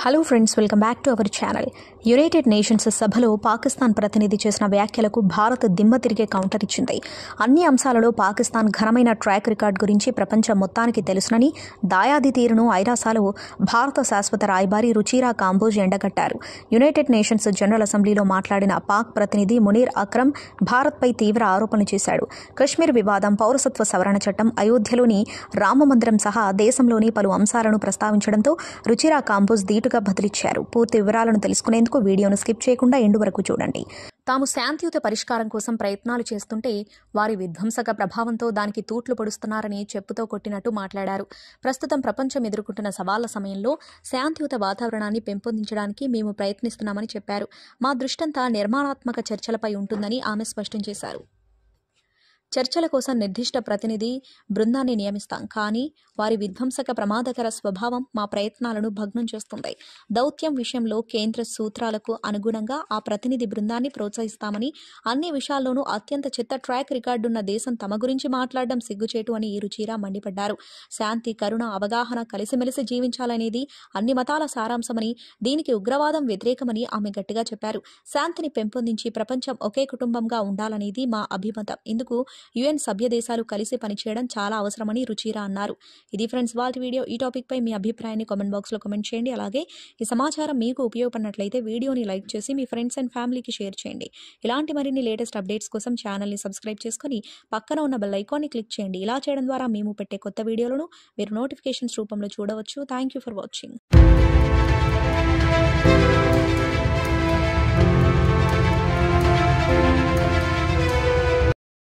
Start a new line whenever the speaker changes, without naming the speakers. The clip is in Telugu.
Hello friends, welcome back to our channel. United nations సభలో పాకిస్తాన్ ప్రతినిధి చేసిన వ్యాఖ్యలకు భారత్ దిమ్మ తిరిగే కౌంటర్ ఇచ్చింది. అన్ని అంశాలలో పాకిస్తాన్ ఘనమైన ట్రాక్ రికార్డ్ గురించి ప్రపంచం మొత్తానికి తెలుసునని దాయాది తీరును ఐరాసాలో భారత శాశ్వత రాయబారి రుచిరా కాంబోజ్ ఎండగట్టారు. యునైటెడ్ నేషన్స్ జనరల్ అసెంబ్లీలో మాట్లాడిన పాక్ ప్రతినిధి మునీర్ అక్రమ్ భారత్పై తీవ్ర ఆరోపణలు చేశాడు. కశ్మీర్ వివాదం, పౌరసత్వ సవరణ చట్టం, అయోధ్యలోని రామమందిరం సహా దేశంలోని పలు అంశాలను ప్రస్తావించడంతో రుచిరా కాంబోజ్ ధీటుగా బదిలిచ్చారు. పూర్తి వివరాలను తెలుసుకునేందుకు వీడియోను స్కిప్ చేయకుండా ఎండు వరకు చూడండి. తాము శాంతియుత పరిష్కారం కోసం ప్రయత్నాలు చేస్తుంటే వారి విధ్వంసక ప్రభావంతో దానికి తూట్లు పొడుస్తున్నారని చెప్పుతో కొట్టినట్టు మాట్లాడారు. ప్రస్తుతం ప్రపంచం ఎదుర్కొంటున్న సవాళ్ల సమయంలో శాంతియుత వాతావరణాన్ని పెంపొందించడానికి మేము ప్రయత్నిస్తున్నామని చెప్పారు. మా దృష్టంతా నిర్మాణాత్మక చర్చలపై ఉంటుందని ఆమె స్పష్టం చేశారు. చర్చల కోసం నిర్దిష్ట ప్రతినిధి బృందాన్ని నియమిస్తాం, కానీ వారి విధ్వంసక ప్రమాదకర స్వభావం మా ప్రయత్నాలను భగ్నం చేస్తుంది. దౌత్యం విషయంలో కేంద్ర సూత్రాలకు అనుగుణంగా ఆ ప్రతినిధి బృందాన్ని ప్రోత్సహిస్తామని, అన్ని విషయాల్లోనూ అత్యంత చెత్త ట్రాక్ రికార్డున్న దేశం తమ గురించి మాట్లాడడం సిగ్గుచేటు అని రుచిరా మండిపడ్డారు. శాంతి, కరుణ, అవగాహన, కలిసిమెలిసి జీవించాలనేది అన్ని మతాల సారాంశమని, దీనికి ఉగ్రవాదం వ్యతిరేకమని ఆమె గట్టిగా చెప్పారు. శాంతిని పెంపొందించి ప్రపంచం ఒకే కుటుంబంగా ఉండాలనేది మా అభిమతం. ఇందుకు యుఎన్ సభ్య దేశాలు కలిసి పనిచేయడం చాలా అవసరమని రుచిరా అన్నారు. ఇది ఫ్రెండ్స్ వాటి వీడియో. ఈ టాపిక్ పై మీ అభిప్రాయాన్ని కామెంట్ బాక్స్ లో కామెంట్ చేయండి. అలాగే ఈ సమాచారం మీకు ఉపయోగపడినట్లయితే వీడియోని లైక్ చేసి మీ ఫ్రెండ్స్ అండ్ ఫ్యామిలీకి షేర్ చేయండి. ఇలాంటి మరిన్ని లేటెస్ట్ అప్డేట్స్ కోసం ఛానల్ని సబ్స్క్రైబ్ చేసుకుని పక్కన ఉన్న బెల్ ఐకాన్ని క్లిక్ చేయండి. ఇలా చేయడం ద్వారా మేము పెట్టే కొత్త వీడియోలను మీరు నోటిఫికేషన్స్ రూపంలో చూడవచ్చు. Thank you for watching.